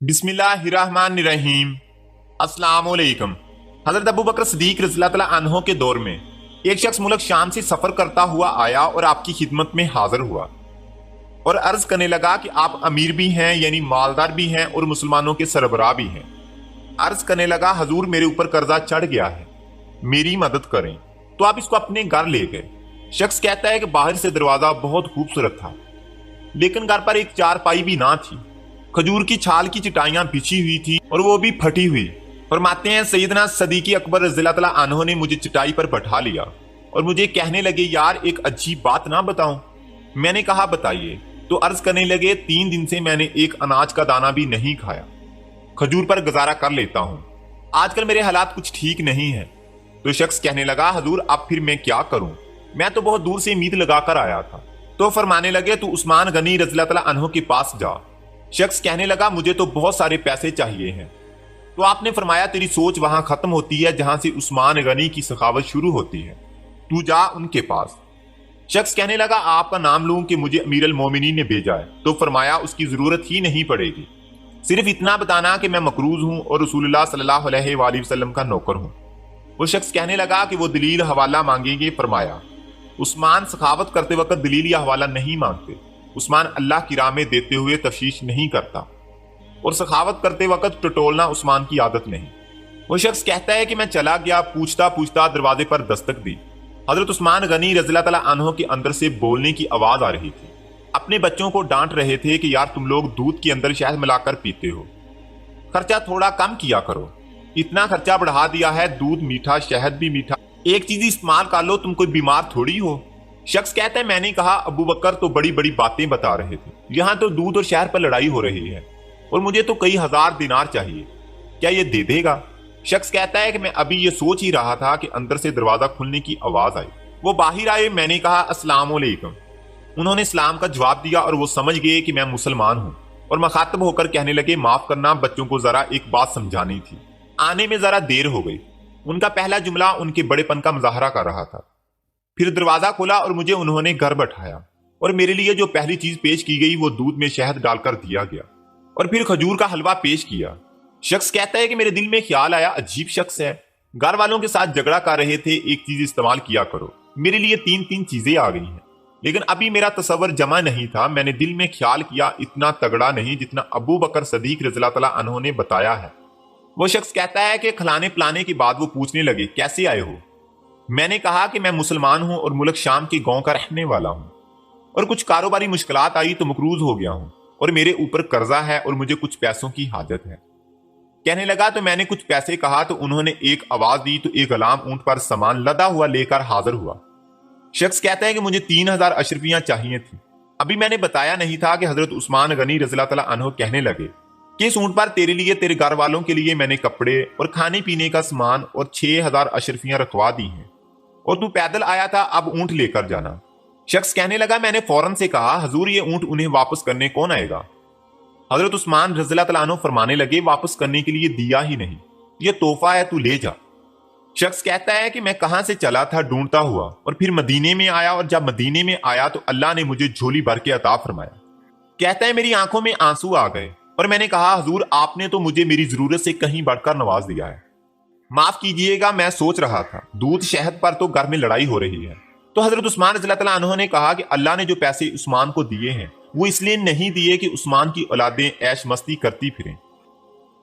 बिस्मिल्लाहिर्रहमानिर्रहीम। अस्सलाम वालेकुम। हजरत अबू बकर सिद्दीक रज़ियल्लाहु अन्हु के दौर में एक शख्स मुल्क शाम से सफर करता हुआ आया और आपकी खिदमत में हाजिर हुआ और अर्ज करने लगा कि आप अमीर भी हैं, यानी मालदार भी हैं और मुसलमानों के सरबराह भी हैं। अर्ज करने लगा, हजूर मेरे ऊपर कर्जा चढ़ गया है, मेरी मदद करें। तो आप इसको अपने घर ले गए। शख्स कहता है कि बाहर से दरवाजा बहुत खूबसूरत था, लेकिन घर पर एक चारपाई भी ना थी। खजूर की छाल की चटाइयां बिछी हुई थी और वो भी फटी हुई। फरमाते हैं सैयदना सदीकी अकबर रज़ियल्लाहु अन्हु ने मुझे चटाई पर बैठा लिया और मुझे कहने लगे, यार एक अजीब बात ना बताऊं? मैंने कहा बताइए। तो अर्ज करने लगे, 3 दिन से मैंने एक अनाज का दाना भी नहीं खाया, खजूर पर गुजारा कर लेता हूं। आजकल मेरे हालात कुछ ठीक नहीं है। तो शख्स कहने लगा, हजूर अब फिर मैं क्या करूं? मैं तो बहुत दूर से उम्मीद लगाकर आया था। तो फरमाने लगे, तू उस्मान गनी रज़ियल्लाहु अन्हु के पास जा। शख्स कहने लगा, मुझे तो बहुत सारे पैसे चाहिए हैं। तो आपने फरमाया, तेरी सोच वहां खत्म होती है जहां से उस्मान गनी की सखावत शुरू होती है, तू जा उनके पास। शख्स कहने लगा, आपका नाम लूं कि मुझे अमीरुल मोमिनीन ने भेजा है? तो फरमाया, उसकी जरूरत ही नहीं पड़ेगी, सिर्फ इतना बताना कि मैं मकरूज हूं और रसूलुल्लाह सल्लल्लाहु अलैहि वसल्लम का नौकर हूं। वो शख्स कहने लगा कि वो दलील हवाला मांगेंगे। फरमाया, उस्मान सखावत करते वक्त दलील या हवाला नहीं मांगते। उस्मान अल्लाह की राह में देते हुए तफ्शीश नहीं करता और सखावत करते वक्त टटोलना उस्मान की आदत नहीं। वो शख्स कहता है कि मैं चला गया, पूछता पूछता दरवाजे पर दस्तक दी। हजरत उस्मान गनी रज़ियल्लाहु अन्हु के अंदर से बोलने की आवाज आ रही थी। अपने बच्चों को डांट रहे थे कि यार तुम लोग दूध के अंदर शहद मिलाकर पीते हो, खर्चा थोड़ा कम किया करो। इतना खर्चा बढ़ा दिया है, दूध मीठा, शहद भी मीठा, एक चीज इस्तेमाल कर लो, तुम कोई बीमार थोड़ी हो। शख्स कहता है, मैंने कहा अबू बकर तो बड़ी बड़ी बातें बता रहे थे, यहाँ तो दूध और शहर पर लड़ाई हो रही है और मुझे तो कई हजार दिनार चाहिए, क्या ये दे देगा? शख्स कहता है कि मैं अभी ये सोच ही रहा था कि अंदर से दरवाजा खुलने की आवाज आई। वो बाहर आए। मैंने कहा अस्सलाम वालेकुम। उन्होंने इस्लाम का जवाब दिया और वो समझ गए कि मैं मुसलमान हूँ और मुखातब होकर कहने लगे, माफ करना, बच्चों को जरा एक बात समझानी थी, आने में जरा देर हो गई। उनका पहला जुमला उनके बड़ेपन का मुजाहरा कर रहा था। फिर दरवाजा खोला और मुझे उन्होंने घर बैठाया और मेरे लिए जो पहली चीज पेश की गई वो दूध में शहद डालकर दिया गया और फिर खजूर का हलवा पेश किया। शख्स कहता है कि मेरे दिल में ख्याल आया, अजीब शख्स है, घर वालों के साथ झगड़ा कर रहे थे, एक चीज इस्तेमाल किया करो। मेरे लिए 3 चीजें आ गई हैं, लेकिन अभी मेरा तसव्वुर जमा नहीं था। मैंने दिल में ख्याल किया, इतना तगड़ा नहीं जितना अबू बकर सदीक रज़ियल्लाहु अन्हु ने बताया है। वो शख्स कहता है कि खिलाने पिलाने के बाद वो पूछने लगे, कैसे आए हो? मैंने कहा कि मैं मुसलमान हूं और मुल्क शाम के गांव का रहने वाला हूं और कुछ कारोबारी मुश्किलात आई तो मकरूज हो गया हूं और मेरे ऊपर कर्जा है और मुझे कुछ पैसों की हाजत है। कहने लगा, तो मैंने कुछ पैसे कहा तो उन्होंने एक आवाज दी तो एक गुलाम ऊंट पर सामान लदा हुआ लेकर हाजिर हुआ। शख्स कहता है कि मुझे 3000 अशरफियां चाहिए थी। अभी मैंने बताया नहीं था कि हजरत उस्मान गनी रज़ियल्लाहु अन्हु कहने लगे कि इस ऊंट पर तेरे लिए, तेरे घर वालों के लिए मैंने कपड़े और खाने पीने का सामान और 6000 अशरफियां रखवा दी हैं और तू पैदल आया था, अब ऊंट लेकर जाना। शख्स कहने लगा, मैंने फौरन से कहा, हजूर ये ऊंट उन्हें वापस करने कौन आएगा? हजरत उस्मान रज़ियल्लाहु अन्हु फरमाने लगे, वापस करने के लिए दिया ही नहीं, ये तोहफा है, तू ले जा। शख्स कहता है कि मैं कहां से चला था ढूंढता हुआ और फिर मदीने में आया और जब मदीने में आया तो अल्लाह ने मुझे झोली भर के अता फरमाया। कहता है, मेरी आंखों में आंसू आ गए और मैंने कहा, हजूर आपने तो मुझे मेरी जरूरत से कहीं बढ़कर नवाज दिया है, माफ कीजिएगा, मैं सोच रहा था दूध शहद पर तो घर में लड़ाई हो रही है। तो हजरत उस्मान रज़ियल्लाहु अन्हु ने कहा कि अल्लाह ने जो पैसे उस्मान को दिए हैं वो इसलिए नहीं दिए कि उस्मान की औलादें ऐश मस्ती करती फिरें।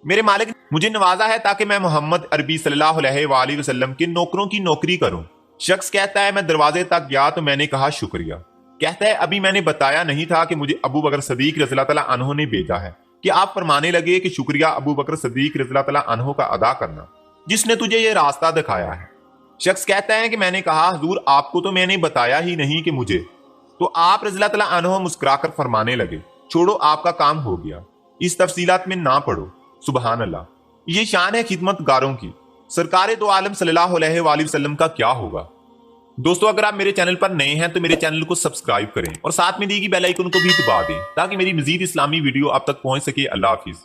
मेरे मालिक ने मुझे नवाजा है ताकि मैं मोहम्मद अरबी सल्लल्लाहु अलैहि वसल्लम के नौकरों की नौकरी करूं। शख्स कहता है, मैं दरवाजे तक गया तो मैंने कहा शुक्रिया। कहता है, अभी मैंने बताया नहीं था कि मुझे अबू बकर सदीक रज़ियल्लाहु अन्हु ने भेजा है कि आप फरमाने लगे कि शुक्रिया अबू बकर सदीक रज़ियल्लाहु अन्हु का अदा करना जिसने तुझे ये रास्ता दिखाया है। शख्स कहता है कि मैंने कहा, हुजूर आपको तो मैंने बताया ही नहीं कि मुझे। तो आप रज़ियल्लाहु अन्हु मुस्कुराकर फरमाने लगे, छोड़ो आपका काम हो गया, इस तफसीलात में ना पढ़ो। सुबहान अल्लाह, ये शान है खिदमतगारों की। सरकार दो आलम सल्लल्लाहु अलैहि वसल्लम का क्या होगा? दोस्तों, अगर आप मेरे चैनल पर नए हैं तो मेरे चैनल को सब्सक्राइब करें और साथ में दी गई बेल आइकन को भी दबा दें ताकि मेरी मजीद इस्लामी वीडियो आप तक पहुंच सके। अल्लाह हाफिज।